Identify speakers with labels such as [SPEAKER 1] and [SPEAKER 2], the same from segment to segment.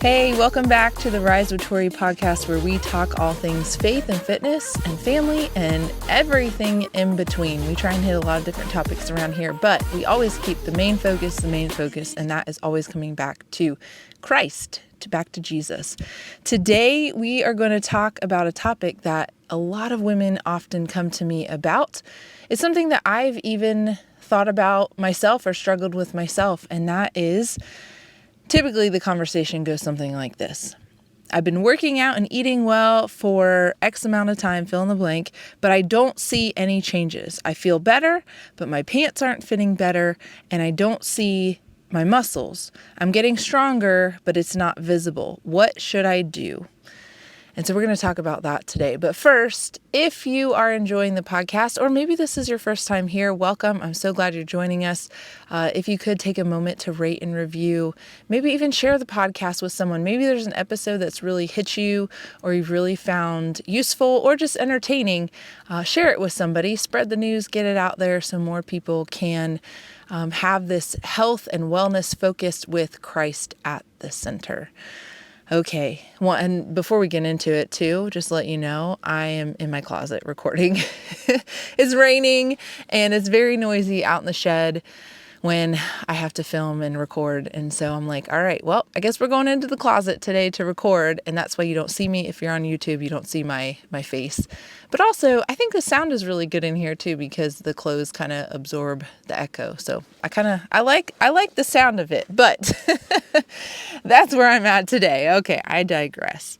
[SPEAKER 1] Hey, welcome back to the Rise with Tori podcast, where we talk all things faith and fitness and family and everything in between. We try and hit a lot of different topics around here, but we always keep the main focus, and that is always coming back to Christ, back to Jesus. Today, we are going to talk about a topic that a lot of women often come to me about. It's something that I've even thought about myself or struggled with myself, and that is typically the conversation goes something like this. I've been working out and eating well for X amount of time, fill in the blank, but I don't see any changes. I feel better, but my pants aren't fitting better, and I don't see my muscles. I'm getting stronger, but it's not visible. What should I do? And so we're going to talk about that today. But first, if you are enjoying the podcast, or maybe this is your first time here, welcome. I'm so glad you're joining us. If you could take a moment to rate and review, maybe even share the podcast with someone. Maybe there's an episode that's really hit you, or you've really found useful or just entertaining. Share it with somebody, spread the news, get it out there so more people can have this health and wellness focused with Christ at the center. Okay, well, and before we get into it too, just to let you know, I am in my closet recording. It's raining and it's very noisy out in the shed when I have to film and record. And so I'm like, all right, well, I guess we're going into the closet today to record. And that's why you don't see me. If you're on YouTube, you don't see my face. But also, I think the sound is really good in here too, because the clothes kind of absorb the echo. So I like the sound of it, but that's where I'm at today. Okay, I digress.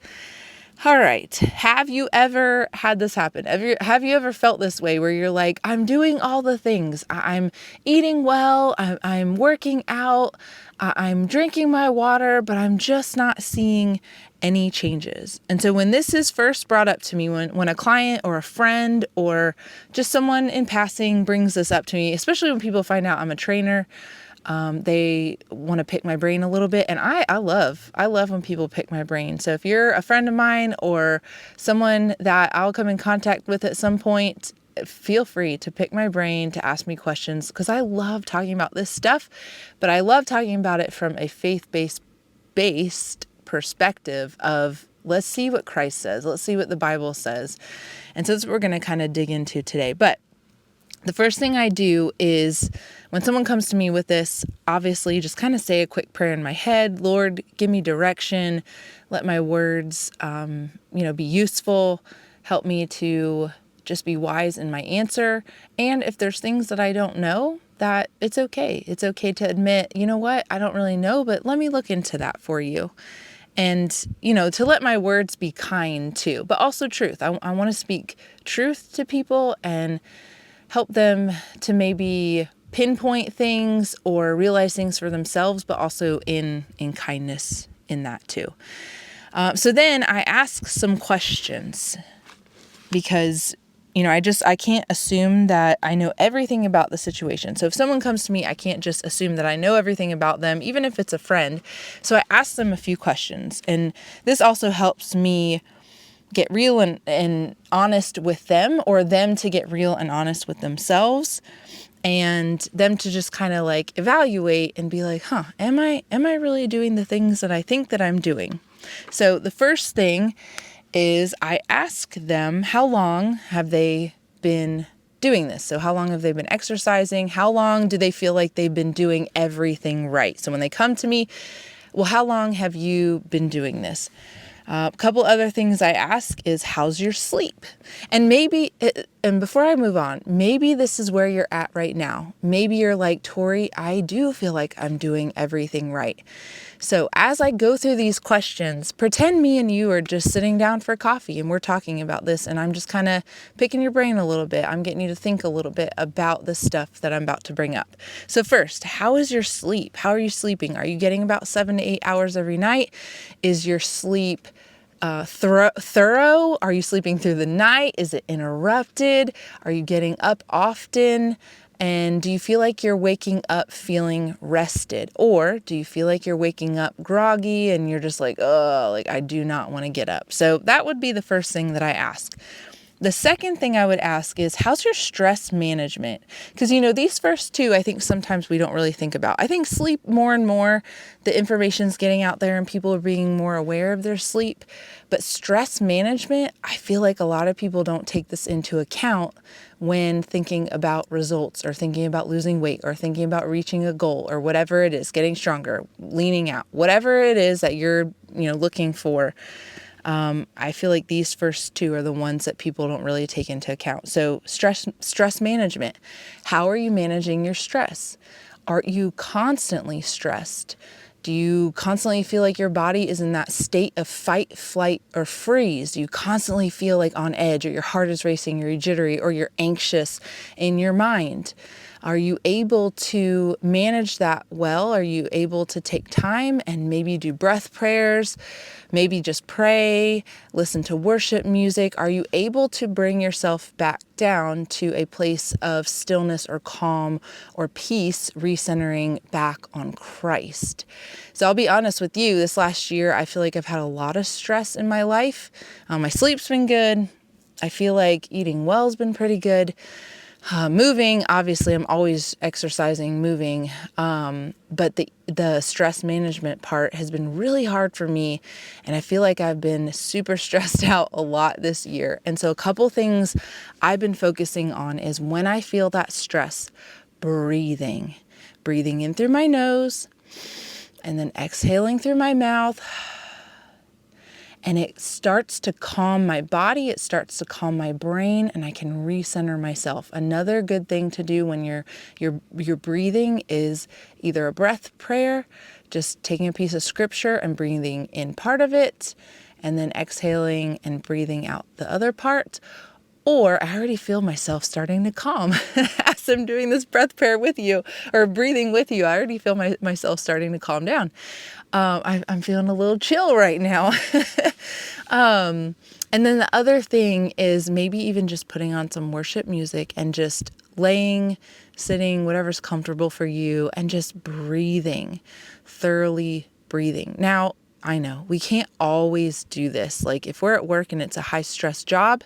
[SPEAKER 1] All right. Have you ever had this happen? Have you ever felt this way where you're like, I'm doing all the things. I'm eating well. I'm working out. I'm drinking my water, but I'm just not seeing any changes. And so when this is first brought up to me, when a client or a friend or just someone in passing brings this up to me, especially when people find out I'm a trainer, they want to pick my brain a little bit. And I love when people pick my brain. So if you're a friend of mine or someone that I'll come in contact with at some point, feel free to pick my brain, to ask me questions, because I love talking about this stuff, but I love talking about it from a faith-based perspective of, let's see what Christ says. Let's see what the Bible says. And so that's what we're going to kind of dig into today. But the first thing I do is when someone comes to me with this, obviously just kind of say a quick prayer in my head. Lord, give me direction. Let my words, be useful. Help me to just be wise in my answer. And if there's things that I don't know, that it's okay. It's okay to admit, you know what, I don't really know, but let me look into that for you. And, to let my words be kind too, but also truth. I want to speak truth to people and help them to maybe pinpoint things or realize things for themselves, but also in kindness in that too. So then I ask some questions because, I can't assume that I know everything about the situation. So if someone comes to me, I can't just assume that I know everything about them, even if it's a friend. So I ask them a few questions, and this also helps me get real and honest with them, or them to get real and honest with themselves, and them to just kind of like evaluate and be like, am I really doing the things that I think that I'm doing? So the first thing is I ask them, how long have they been doing this? So how long have they been exercising? How long do they feel like they've been doing everything right? So when they come to me, well, how long have you been doing this? A couple other things I ask is, how's your sleep? And before I move on, maybe this is where you're at right now. Maybe you're like, Tori, I do feel like I'm doing everything right. So as I go through these questions, pretend me and you are just sitting down for coffee and we're talking about this, and I'm just kind of picking your brain a little bit. I'm getting you to think a little bit about the stuff that I'm about to bring up. So first, how is your sleep? How are you sleeping? Are you getting about 7 to 8 hours every night? Is your sleep thorough? Are you sleeping through the night? Is it interrupted? Are you getting up often? And do you feel like you're waking up feeling rested? Or do you feel like you're waking up groggy and you're just like, oh, like I do not want to get up? So that would be the first thing that I ask. The second thing I would ask is, how's your stress management? Because, these first two, I think sometimes we don't really think about. I think sleep, more and more, the information's getting out there and people are being more aware of their sleep. But stress management, I feel like a lot of people don't take this into account when thinking about results or thinking about losing weight or thinking about reaching a goal or whatever it is, getting stronger, leaning out, whatever it is that you're, looking for. I feel like these first two are the ones that people don't really take into account. So stress management. How are you managing your stress? Are you constantly stressed? Do you constantly feel like your body is in that state of fight, flight, or freeze? Do you constantly feel like on edge, or your heart is racing, or you're jittery, or you're anxious in your mind? Are you able to manage that well? Are you able to take time and maybe do breath prayers? Maybe just pray, listen to worship music. Are you able to bring yourself back down to a place of stillness or calm or peace, recentering back on Christ? So I'll be honest with you, this last year, I feel like I've had a lot of stress in my life. My sleep's been good. I feel like eating well's been pretty good. Moving, obviously, I'm always exercising, moving, but the stress management part has been really hard for me, and I feel like I've been super stressed out a lot this year. And so a couple things I've been focusing on is when I feel that stress, breathing in through my nose, and then exhaling through my mouth. And it starts to calm my body, it starts to calm my brain, and I can recenter myself. Another good thing to do when you're breathing is either a breath prayer, just taking a piece of scripture and breathing in part of it, and then exhaling and breathing out the other part. Or I already feel myself starting to calm as I'm doing this breath prayer with you or breathing with you. I already feel myself starting to calm down. I'm feeling a little chill right now. And then the other thing is maybe even just putting on some worship music and just laying, sitting, whatever's comfortable for you, and just breathing, thoroughly breathing. Now, I know we can't always do this. Like if we're at work and it's a high stress job,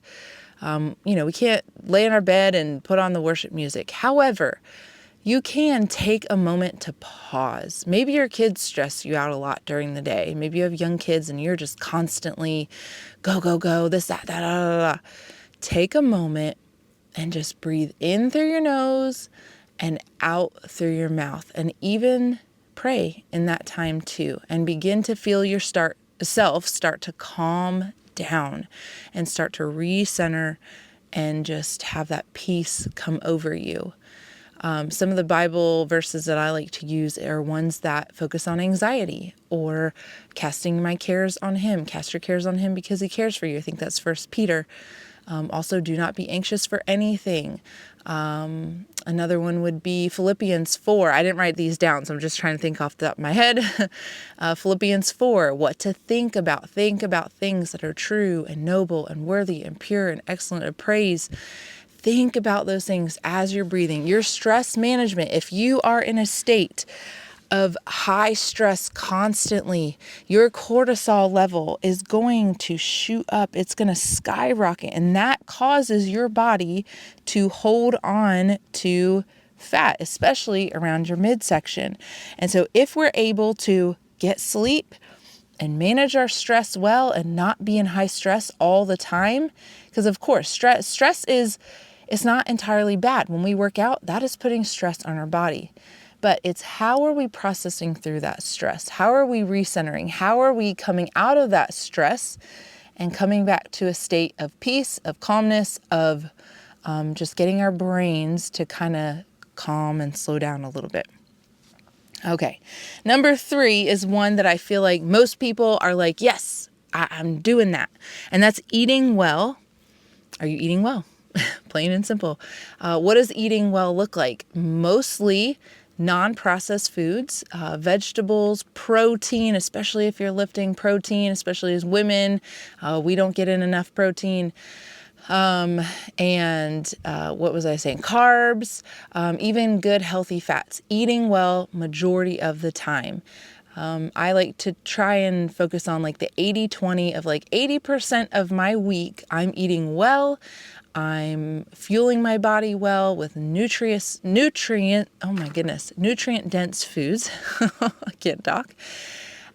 [SPEAKER 1] we can't lay in our bed and put on the worship music. However, you can take a moment to pause. Maybe your kids stress you out a lot during the day. Maybe you have young kids and you're just constantly go, go, go, this, that, da, da, da, da. Take a moment and just breathe in through your nose and out through your mouth. And even pray in that time too. And begin to feel yourself start to calm down and start to recenter and just have that peace come over you. Some of the Bible verses that I like to use are ones that focus on anxiety or casting my cares on him. Cast your cares on him because he cares for you. I think that's 1 Peter. Also, do not be anxious for anything. Another one would be Philippians 4. I didn't write these down, so I'm just trying to think off the top of my head. Philippians 4, what to think about. Think about things that are true and noble and worthy and pure and excellent of praise. Think about those things as you're breathing. Your stress management, if you are in a state of high stress constantly, your cortisol level is going to shoot up. It's going to skyrocket. And that causes your body to hold on to fat, especially around your midsection. And so if we're able to get sleep and manage our stress well and not be in high stress all the time, because of course, stress is, it's not entirely bad. When we work out, that is putting stress on our body. But it's how are we processing through that stress? How are we recentering? How are we coming out of that stress and coming back to a state of peace, of calmness, of just getting our brains to kind of calm and slow down a little bit? Okay. Number 3 is one that I feel like most people are like, yes, I'm doing that. And that's eating well. Are you eating well? Plain and simple. What does eating well look like? Mostly non-processed foods, vegetables, protein, especially if you're lifting, protein, especially as women. We don't get in enough protein. And what was I saying? Carbs, even good healthy fats. Eating well majority of the time. I like to try and focus on like the 80-20 of like 80% of my week, I'm eating well. I'm fueling my body well with nutrient dense foods. I can't talk.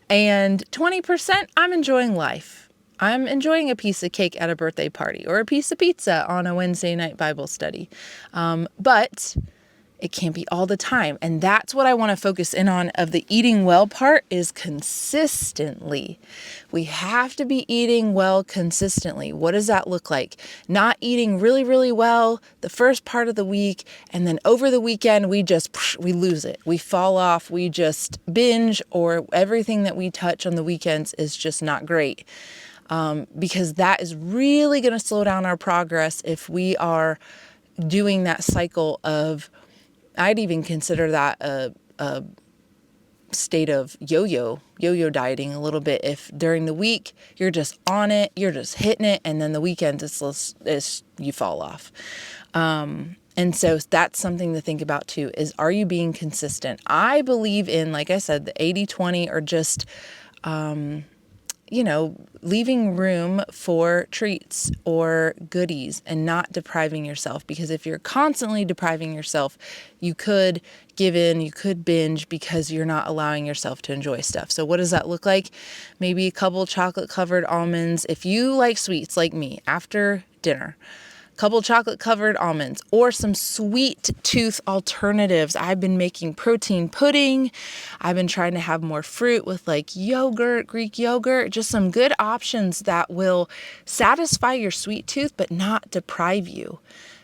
[SPEAKER 1] And 20%, I'm enjoying life. I'm enjoying a piece of cake at a birthday party or a piece of pizza on a Wednesday night Bible study. But it can't be all the time. And that's what I want to focus in on of the eating well part is consistently. We have to be eating well consistently. What does that look like? Not eating really, really well the first part of the week, and then over the weekend, we lose it. We fall off. We just binge, or everything that we touch on the weekends is just not great. Because that is really going to slow down our progress if we are doing that cycle of, I'd even consider that a state of yo-yo dieting a little bit. If during the week you're just on it, you're just hitting it, and then the weekend is you fall off. And so that's something to think about too, is are you being consistent? I believe in, like I said, the 80-20, or just, leaving room for treats or goodies and not depriving yourself. Because if you're constantly depriving yourself, you could give in, you could binge because you're not allowing yourself to enjoy stuff. So what does that look like? Maybe a couple chocolate covered almonds. If you like sweets like me, after dinner, couple chocolate covered almonds, or some sweet tooth alternatives. I've been making protein pudding. I've been trying to have more fruit with like yogurt, Greek yogurt, just some good options that will satisfy your sweet tooth, but not deprive you.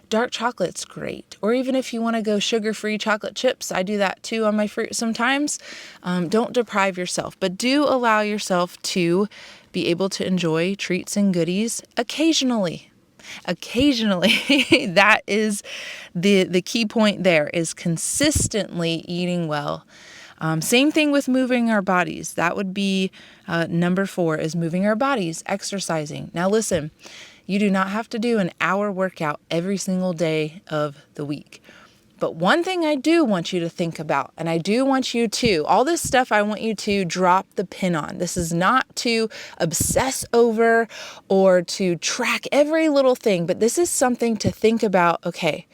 [SPEAKER 1] Dark chocolate's great. Or even if you want to go sugar-free chocolate chips, I do that too on my fruit sometimes. Don't deprive yourself, but do allow yourself to be able to enjoy treats and goodies occasionally. That is the key point there, is consistently eating well. Same thing with moving our bodies. That would be number 4, is moving our bodies, exercising. Now listen, you do not have to do an hour workout every single day of the week. But one thing I do want you to think about, and I do want you to, all this stuff I want you to drop the pin on. This is not to obsess over or to track every little thing, but this is something to think about. Okay,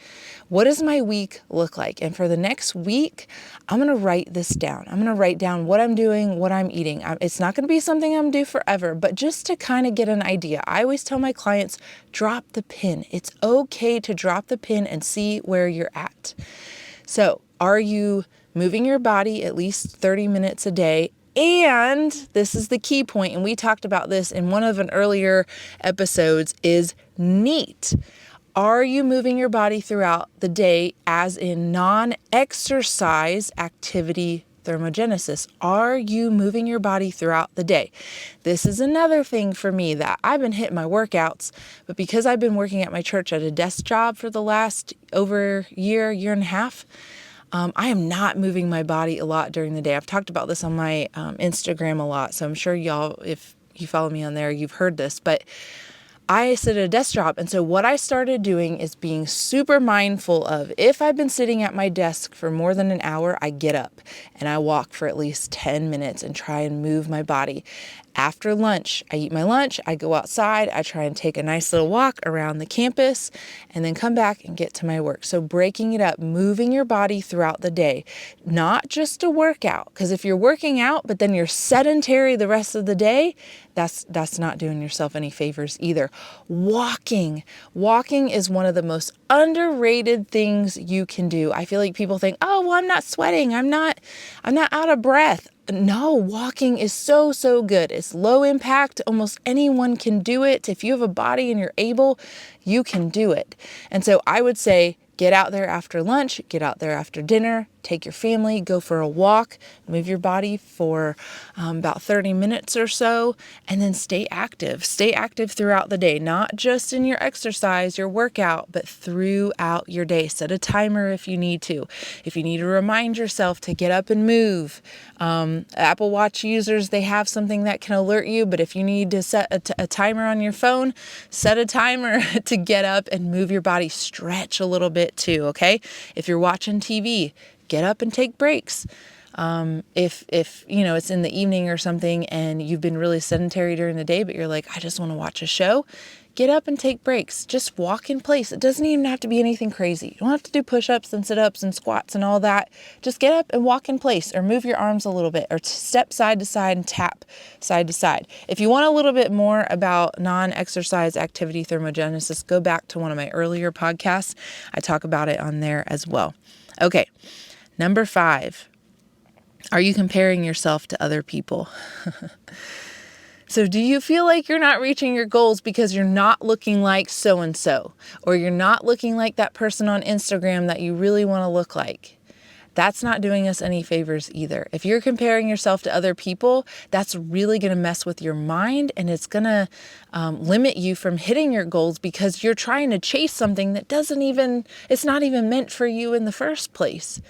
[SPEAKER 1] what does my week look like? And for the next week, I'm going to write this down. I'm going to write down what I'm doing, what I'm eating. It's not going to be something I'm going to do forever, but just to kind of get an idea. I always tell my clients, drop the pin. It's okay to drop the pin and see where you're at. So, are you moving your body at least 30 minutes a day? And this is the key point, and we talked about this in one of an earlier episodes, is NEAT. Are you moving your body throughout the day, as in non-exercise activity thermogenesis? Are you moving your body throughout the day? This is another thing for me that I've been hitting my workouts, but because I've been working at my church at a desk job for the last over year and a half, I am not moving my body a lot during the day. I've talked about this on my Instagram a lot, so I'm sure y'all, if you follow me on there, you've heard this, but I sit at a desk job. And so what I started doing is being super mindful of, if I've been sitting at my desk for more than an hour, I get up and I walk for at least 10 minutes and try and move my body. After lunch, I eat my lunch, I go outside, I try and take a nice little walk around the campus, and then come back and get to my work. So breaking it up, moving your body throughout the day, not just a workout. Because if you're working out, but then you're sedentary the rest of the day, that's not doing yourself any favors either. Walking is one of the most underrated things you can do. I feel like people think, oh, well, I'm not sweating, I'm not out of breath. No, walking is so good. It's low impact. Almost anyone can do it. If you have a body and you're able, you can do it. And so I would say, get out there after lunch, get out there after dinner, take your family, go for a walk, move your body for about 30 minutes or so, and then stay active. Stay active throughout the day, not just in your exercise, your workout, but throughout your day. Set a timer if you need to. If you need to remind yourself to get up and move. Apple Watch users, they have something that can alert you, but if you need to set a timer on your phone, set a timer to get up and move your body. Stretch a little bit too, okay? If you're watching TV, get up and take breaks. If it's in the evening or something and you've been really sedentary during the day, but you're like, I just want to watch a show, get up and take breaks. Just walk in place. It doesn't even have to be anything crazy. You don't have to do push-ups and sit-ups and squats and all that. Just get up and walk in place, or move your arms a little bit, or step side to side and tap side to side. If you want a little bit more about non-exercise activity thermogenesis, go back to one of my earlier podcasts. I talk about it on there as well. Okay, number 5. Are you comparing yourself to other people? So do you feel like you're not reaching your goals because you're not looking like so-and-so, or you're not looking like that person on Instagram that you really want to look like? That's not doing us any favors either. If you're comparing yourself to other people, that's really going to mess with your mind, and it's going to limit you from hitting your goals because you're trying to chase something that it's not even meant for you in the first place.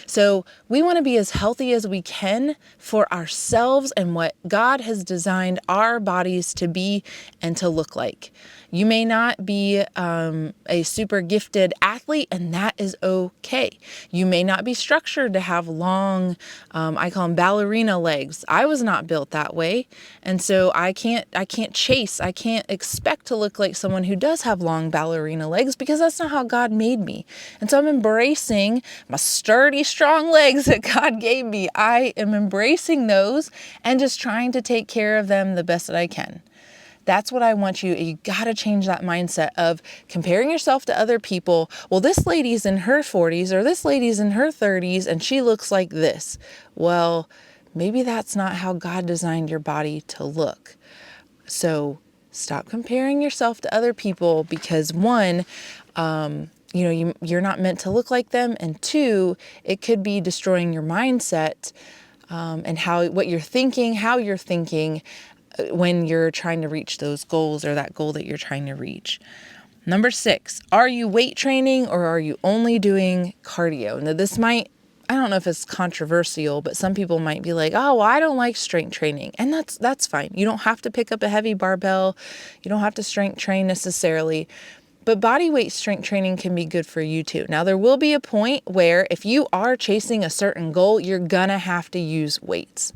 [SPEAKER 1] So we want to be as healthy as we can for ourselves and what God has designed our bodies to be and to look like. You may not be a super gifted athlete, and that is okay. You may not be structured to have long, I call them ballerina legs. I was not built that way. And so I can't expect to look like someone who does have long ballerina legs, because that's not how God made me. And so I'm embracing my sturdy, strong legs that God gave me. I am embracing those and just trying to take care of them the best that I can. That's what I want you got to change that mindset of comparing yourself to other people. Well, this lady's in her 40s, or this lady's in her 30s, and she looks like this. Well, maybe that's not how God designed your body to look. So stop comparing yourself to other people, because one, you're not meant to look like them. And two, it could be destroying your mindset and how you're thinking when you're trying to reach those goals, or that goal that you're trying to reach. Number 6, are you weight training, or are you only doing cardio? Now I don't know if it's controversial, but some people might be like, oh, well, I don't like strength training. And that's fine. You don't have to pick up a heavy barbell. You don't have to strength train necessarily. But body weight strength training can be good for you too. Now, there will be a point where if you are chasing a certain goal, you're gonna have to use weights.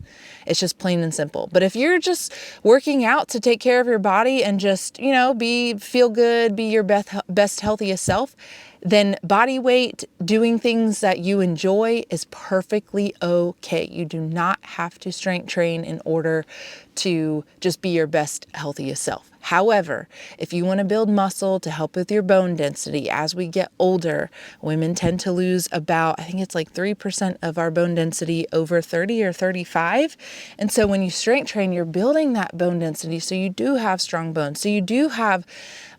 [SPEAKER 1] It's just plain and simple. But if you're just working out to take care of your body and just, feel good, be your best healthiest self, then body weight, doing things that you enjoy, is perfectly okay. You do not have to strength train in order to just be your best, healthiest self. However, if you want to build muscle to help with your bone density, as we get older, women tend to lose about, I think it's like 3% of our bone density over 30 or 35. And so when you strength train, you're building that bone density. So you do have strong bones. So you do have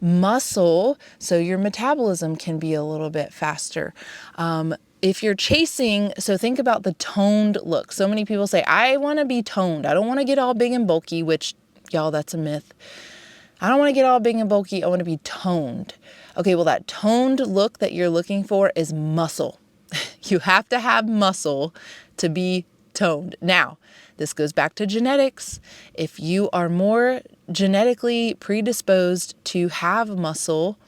[SPEAKER 1] muscle. So your metabolism can be a little bit faster. If you're chasing, so think about the toned look. So many people say, I want to be toned. I don't want to get all big and bulky, which, y'all, that's a myth. I don't want to get all big and bulky. I want to be toned. Okay, well, that toned look that you're looking for is muscle. You have to have muscle to be toned. Now, this goes back to genetics. If you are more genetically predisposed to have muscle,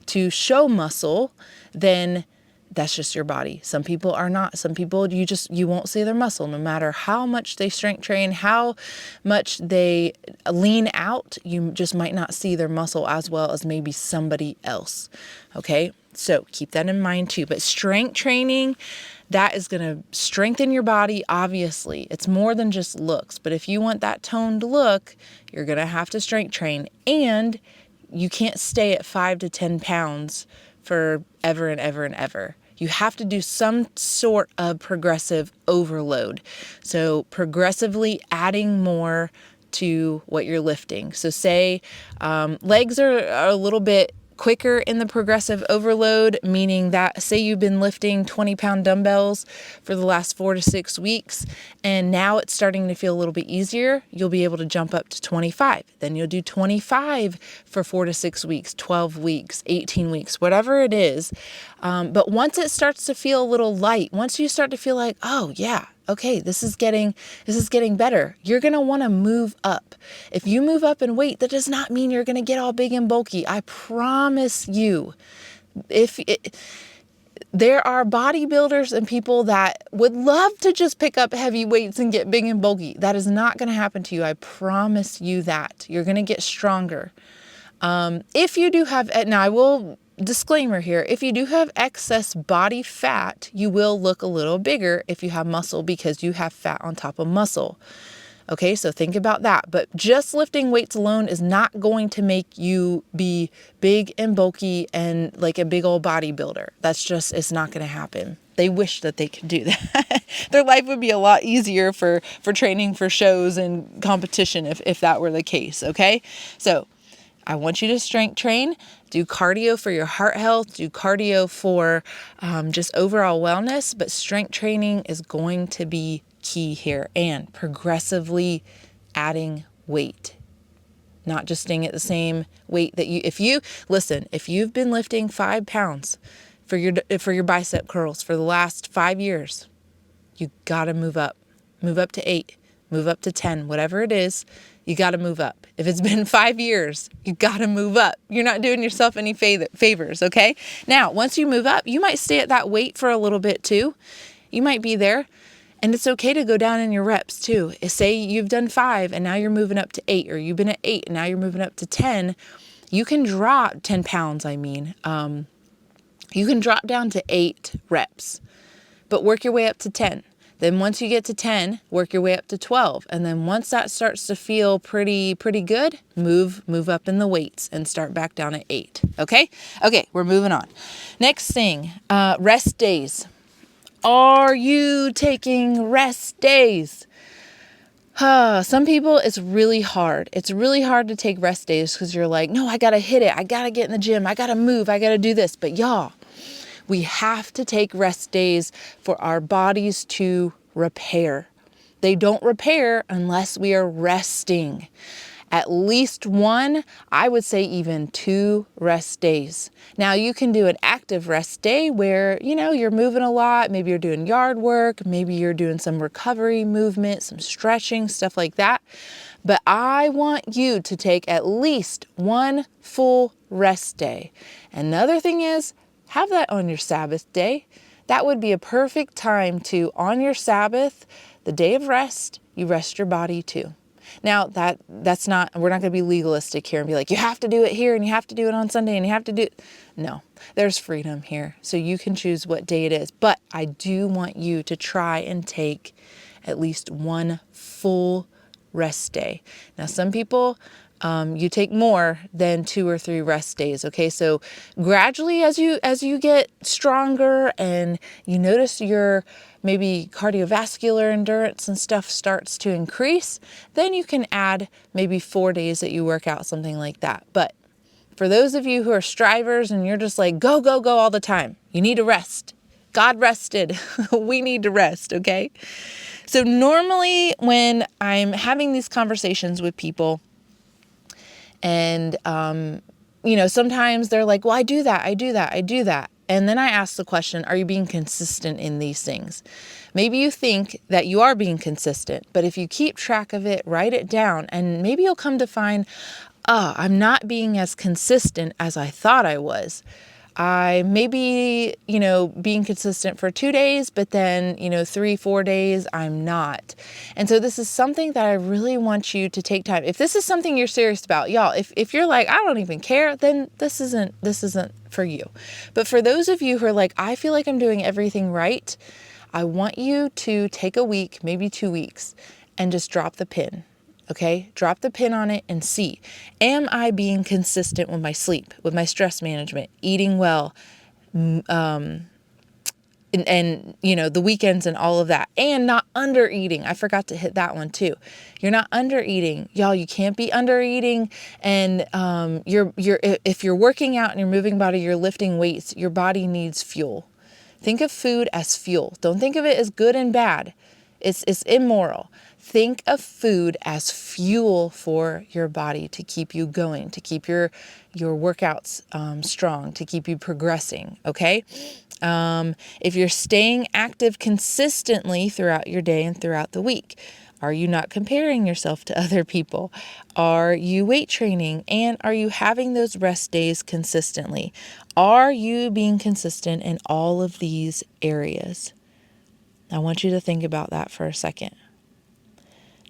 [SPEAKER 1] to show muscle, then that's just your body. Some people are not. Some people, you won't see their muscle no matter how much they strength train, how much they lean out. You just might not see their muscle as well as maybe somebody else. Okay, so keep that in mind too. But strength training, that is going to strengthen your body. Obviously, it's more than just looks. But if you want that toned look, you're going to have to strength train, and you can't stay at 5 to 10 pounds for ever and ever and ever. You have to do some sort of progressive overload. So progressively adding more to what you're lifting. So say legs are a little bit quicker in the progressive overload, meaning that say you've been lifting 20-pound dumbbells for the last 4 to 6 weeks, and now it's starting to feel a little bit easier, you'll be able to jump up to 25. Then you'll do 25 for 4 to 6 weeks, 12 weeks, 18 weeks, whatever it is. But once it starts to feel a little light, once you start to feel like, oh yeah, okay, this is getting better, you're going to want to move up. If you move up in weight, that does not mean you're going to get all big and bulky. I promise you. There are bodybuilders and people that would love to just pick up heavy weights and get big and bulky. That is not going to happen to you. I promise you that. You're going to get stronger. If you do have, now I will disclaimer here, if you do have excess body fat, you will look a little bigger if you have muscle because you have fat on top of muscle. Okay, so think about that. But just lifting weights alone is not going to make you be big and bulky and like a big old bodybuilder. It's not going to happen. They wish that they could do that. Their life would be a lot easier for training for shows and competition if that were the case, okay? So I want you to strength train, do cardio for your heart health, do cardio for just overall wellness, but strength training is going to be key here, and progressively adding weight, not just staying at the same weight that if you've been lifting 5 pounds for your bicep curls for the last 5 years, you got to move up to 8, move up to 10, whatever it is, you got to move up. If it's been 5 years, you got to move up. You're not doing yourself any favors. Okay. Now, once you move up, you might stay at that weight for a little bit too. You might be there. And it's okay to go down in your reps too. Say you've done 5 and now you're moving up to 8, or you've been at 8 and now you're moving up to 10. You can drop 10 pounds. You can drop down to 8 reps, but work your way up to 10. Then once you get to 10, work your way up to 12. And then once that starts to feel pretty good, move up in the weights and start back down at 8. Okay, we're moving on. Next thing, rest days. Are you taking rest days? Some people, it's really hard. It's really hard to take rest days because you're like, no, I got to hit it. I got to get in the gym. I got to move. I got to do this. But y'all, we have to take rest days for our bodies to repair. They don't repair unless we are resting. At least 1, I would say even 2 rest days. Now you can do an active rest day where, you're moving a lot. Maybe you're doing yard work. Maybe you're doing some recovery movement, some stretching, stuff like that. But I want you to take at least 1 full rest day. Another thing is, have that on your Sabbath day. That would be a perfect time to, on your Sabbath, the day of rest, you rest your body too. Now that's not, we're not going to be legalistic here and be like, you have to do it here and you have to do it on Sunday and you have to do it. No, there's freedom here. So you can choose what day it is. But I do want you to try and take at least 1 full rest day. Now, some people, you take more than 2 or 3 rest days. Okay. So gradually as you get stronger and you notice your maybe cardiovascular endurance and stuff starts to increase, then you can add maybe 4 days that you work out, something like that. But for those of you who are strivers and you're just like, go, go, go all the time, you need to rest. God rested. We need to rest. Okay. So normally when I'm having these conversations with people, and, sometimes they're like, well, I do that. And then I ask the question, are you being consistent in these things? Maybe you think that you are being consistent, but if you keep track of it, write it down, and maybe you'll come to find, I'm not being as consistent as I thought I was. I may be, being consistent for 2 days, but then, 3-4 days, I'm not. And so this is something that I really want you to take time. If this is something you're serious about, y'all, if you're like, I don't even care, then this isn't for you. But for those of you who are like, I feel like I'm doing everything right, I want you to take a week, maybe 2 weeks, and just drop the pin. Okay, drop the pin on it and see, am I being consistent with my sleep, with my stress management, eating well, and the weekends and all of that, and not under eating. I forgot to hit that one too. You're not under eating, y'all. You can't be under eating, and if you're working out and you're moving body, you're lifting weights, your body needs fuel. Think of food as fuel. Don't think of it as good and bad. It's immoral. Think of food as fuel for your body to keep you going, to keep your workouts strong, to keep you progressing, okay? If you're staying active consistently throughout your day and throughout the week, are you not comparing yourself to other people? Are you weight training? And are you having those rest days consistently? Are you being consistent in all of these areas? I want you to think about that for a second.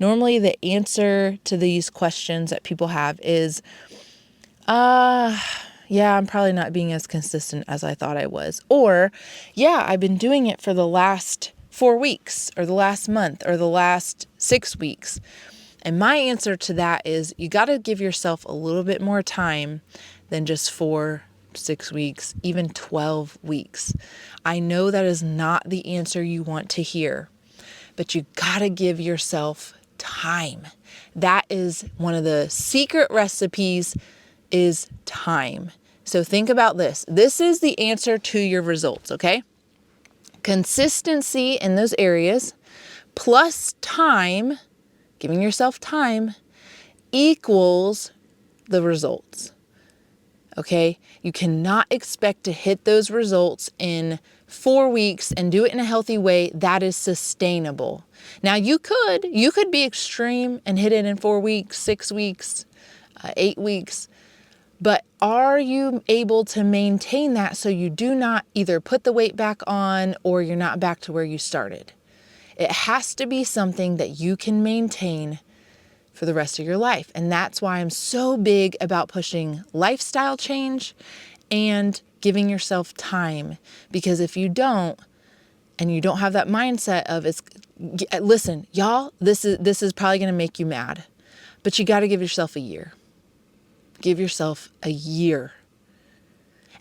[SPEAKER 1] Normally, the answer to these questions that people have is, Yeah, I'm probably not being as consistent as I thought I was. Or, yeah, I've been doing it for the last 4 weeks or the last month or the last 6 weeks. And my answer to that is you got to give yourself a little bit more time than just 4, 6 weeks, even 12 weeks. I know that is not the answer you want to hear, but you got to give yourself time. That is one of the secret recipes is time. So think about this. This is the answer to your results, okay? Consistency in those areas plus time, giving yourself time, equals the results. Okay? You cannot expect to hit those results in 4 weeks and do it in a healthy way that is sustainable. Now you could be extreme and hit it in 4 weeks, 6 weeks, 8 weeks. But are you able to maintain that so you do not either put the weight back on or you're not back to where you started? It has to be something that you can maintain for the rest of your life. And that's why I'm so big about pushing lifestyle change and giving yourself time. Because if you don't, and you don't have that mindset of listen, y'all, this is probably going to make you mad, but you got to give yourself a year. Give yourself a year.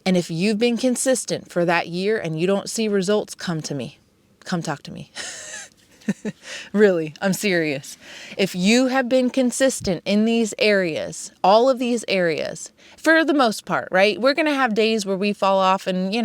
[SPEAKER 1] And if you've been consistent for that year and you don't see results, come to me. Come talk to me. Really, I'm serious. If you have been consistent in these areas, all of these areas, for the most part, right? We're going to have days where we fall off and,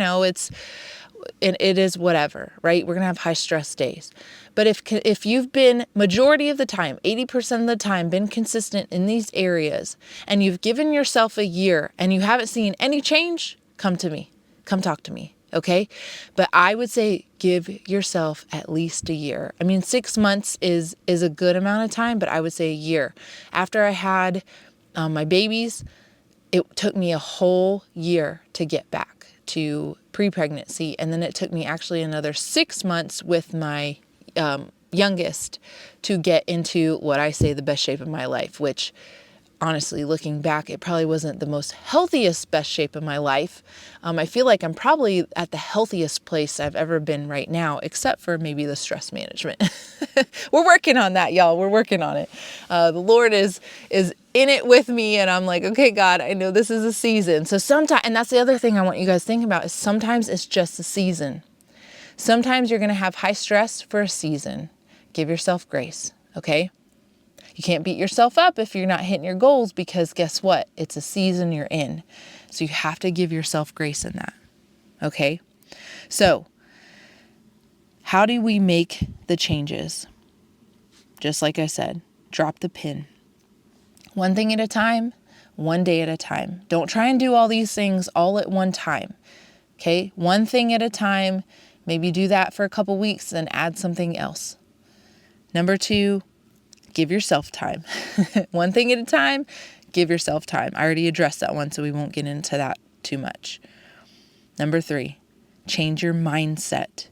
[SPEAKER 1] it is whatever, right? We're going to have high stress days. But if you've been majority of the time, 80% of the time, been consistent in these areas and you've given yourself a year and you haven't seen any change, come to me. Come talk to me. Okay. But I would say give yourself at least a year. I mean, 6 months is a good amount of time, but I would say a year. After I had my babies, it took me a whole year to get back to pre-pregnancy. And then it took me actually another 6 months with my youngest to get into what I say the best shape of my life, which honestly, looking back, it probably wasn't the most healthiest, best shape of my life. I feel like I'm probably at the healthiest place I've ever been right now, except for maybe the stress management. We're working on that, y'all. We're working on it. The Lord is in it with me, and I'm like, okay, God, I know this is a season. So sometimes, and that's the other thing I want you guys to think about, is sometimes it's just a season. Sometimes you're going to have high stress for a season. Give yourself grace, okay? You can't beat yourself up if you're not hitting your goals because guess what? It's a season you're in. So you have to give yourself grace in that. Okay? So how do we make the changes? Just like I said, drop the pin. One thing at a time, one day at a time. Don't try and do all these things all at one time. Okay? One thing at a time. Maybe do that for a couple weeks, then add something else. Number 2, give yourself time. One thing at a time, give yourself time. I already addressed that one, so we won't get into that too much. Number 3, change your mindset.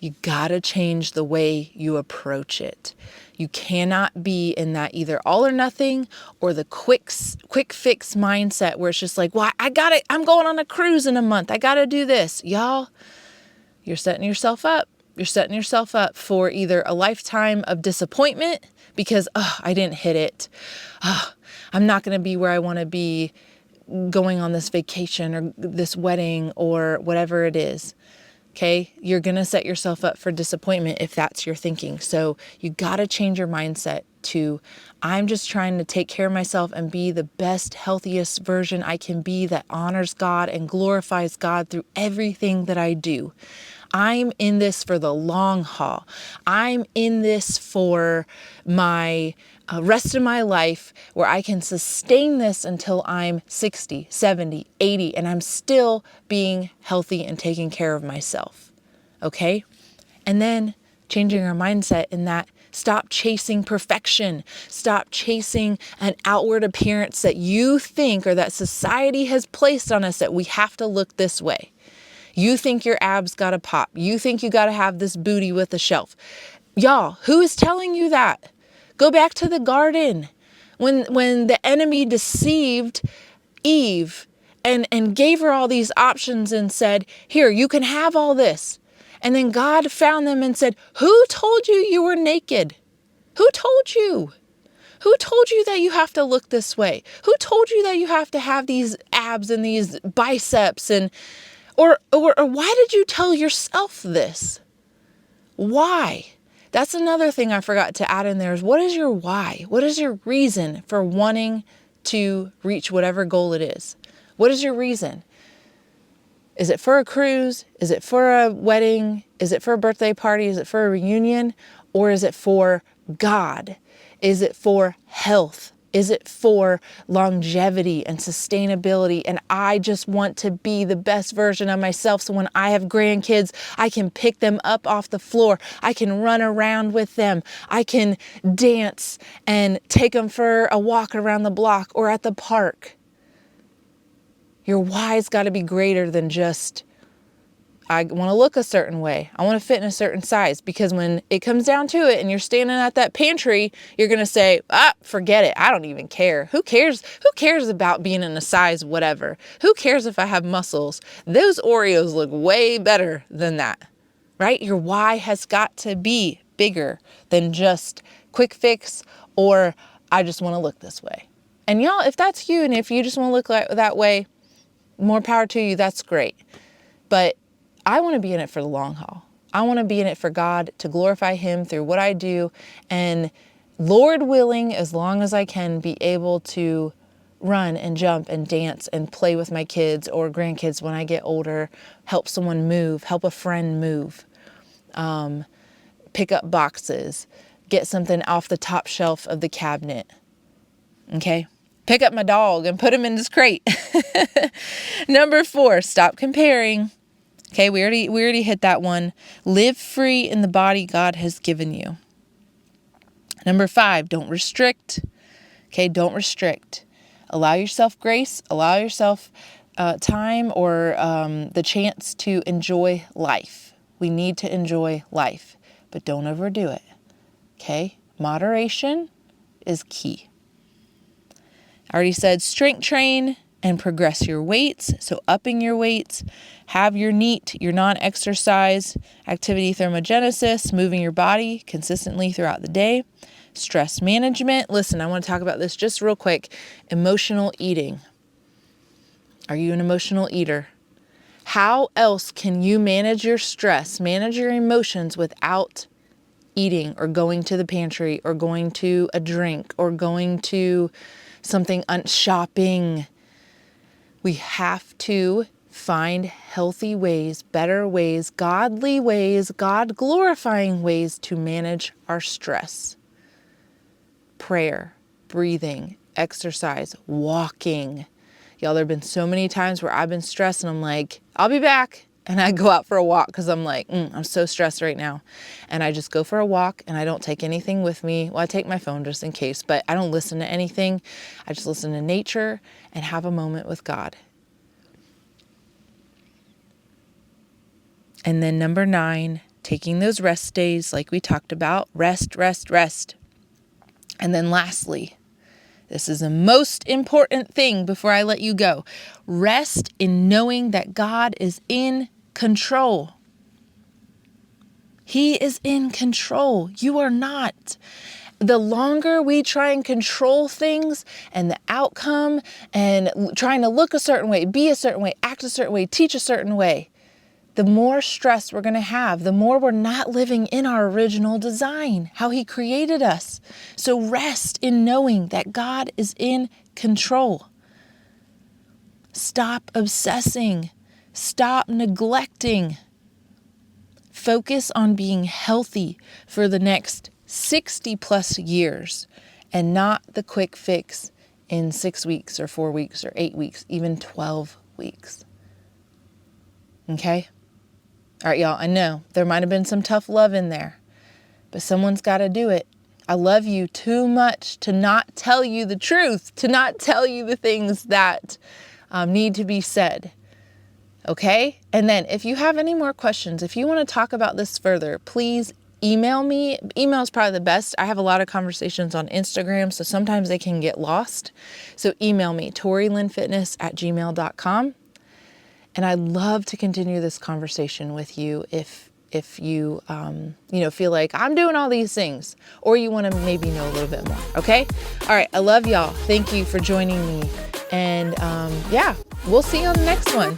[SPEAKER 1] You gotta change the way you approach it. You cannot be in that either all or nothing or the quick fix mindset where it's just like, well, I got it. I'm going on a cruise in a month. I gotta do this. Y'all, you're setting yourself up. You're setting yourself up for either a lifetime of disappointment because, I didn't hit it. I'm not going to be where I want to be going on this vacation or this wedding or whatever it is. Okay. You're going to set yourself up for disappointment if that's your thinking. So you got to change your mindset to, I'm just trying to take care of myself and be the best, healthiest version I can be that honors God and glorifies God through everything that I do. I'm in this for the long haul. I'm in this for my rest of my life where I can sustain this until I'm 60, 70, 80, and I'm still being healthy and taking care of myself. Okay? And then changing our mindset in that stop chasing perfection. Stop chasing an outward appearance that you think or that society has placed on us that we have to look this way. You think your abs gotta pop. You think you gotta have this booty with a shelf. Y'all, who is telling you that? Go back to the garden. When the enemy deceived Eve and gave her all these options and said, here, you can have all this. And then God found them and said, who told you were naked? Who told you? Who told you that you have to look this way? Who told you that you have to have these abs and these biceps or why did you tell yourself this? Why? That's another thing I forgot to add in there is what is your why? What is your reason for wanting to reach whatever goal it is? What is your reason? Is it for a cruise? Is it for a wedding? Is it for a birthday party? Is it for a reunion? Or is it for God? Is it for health? Is it for longevity and sustainability? And I just want to be the best version of myself. So when I have grandkids, I can pick them up off the floor. I can run around with them. I can dance and take them for a walk around the block or at the park. Your why's got to be greater than just, I want to look a certain way. I want to fit in a certain size, because when it comes down to it and you're standing at that pantry, you're going to say, forget it. I don't even care. Who cares? Who cares about being in a size whatever? Who cares if I have muscles? Those Oreos look way better than that, right? Your why has got to be bigger than just quick fix or I just want to look this way. And y'all, if that's you and if you just want to look like that way, more power to you. That's great. But I want to be in it for the long haul. I want to be in it for God, to glorify Him through what I do. And Lord willing, as long as I can, be able to run and jump and dance and play with my kids or grandkids when I get older, help someone move, help a friend move, pick up boxes, get something off the top shelf of the cabinet. Okay? Pick up my dog and put him in his crate. Number 4, stop comparing. Okay, we already hit that one. Live free in the body God has given you. Number 5, don't restrict. Okay, don't restrict. Allow yourself grace. Allow yourself time or the chance to enjoy life. We need to enjoy life, but don't overdo it. Okay, moderation is key. I already said strength train and progress your weights. So upping your weights, have your NEAT, your non-exercise activity thermogenesis, moving your body consistently throughout the day. Stress management. Listen, I want to talk about this just real quick. Emotional eating. Are you an emotional eater? How else can you manage your stress, manage your emotions without eating or going to the pantry or going to a drink or going to something shopping? We have to find healthy ways, better ways, godly ways, God-glorifying ways to manage our stress. Prayer, breathing, exercise, walking. Y'all, there have been so many times where I've been stressed and I'm like, I'll be back. And I go out for a walk because I'm like, I'm so stressed right now. And I just go for a walk and I don't take anything with me. Well, I take my phone just in case, but I don't listen to anything. I just listen to nature and have a moment with God. And then number 9, taking those rest days like we talked about. Rest, rest, rest. And then lastly, this is the most important thing before I let you go. Rest in knowing that God is in control. He is in control. You are not. The longer we try and control things and the outcome and trying to look a certain way, be a certain way, act a certain way, teach a certain way, the more stress we're going to have, the more we're not living in our original design, how He created us. So rest in knowing that God is in control. Stop obsessing. Stop neglecting. Focus on being healthy for the next 60 plus years and not the quick fix in 6 weeks or 4 weeks or 8 weeks, even 12 weeks. Okay? All right, y'all, I know there might have been some tough love in there, but someone's got to do it. I love you too much to not tell you the truth, to not tell you the things that need to be said. Okay? And then if you have any more questions, if you want to talk about this further, please email me. Email is probably the best. I have a lot of conversations on Instagram, so sometimes they can get lost. So email me, ToriLynnFitness@gmail.com. And I'd love to continue this conversation with you if you, feel like I'm doing all these things, or you want to maybe know a little bit more. Okay. All right. I love y'all. Thank you for joining me. And we'll see you on the next one.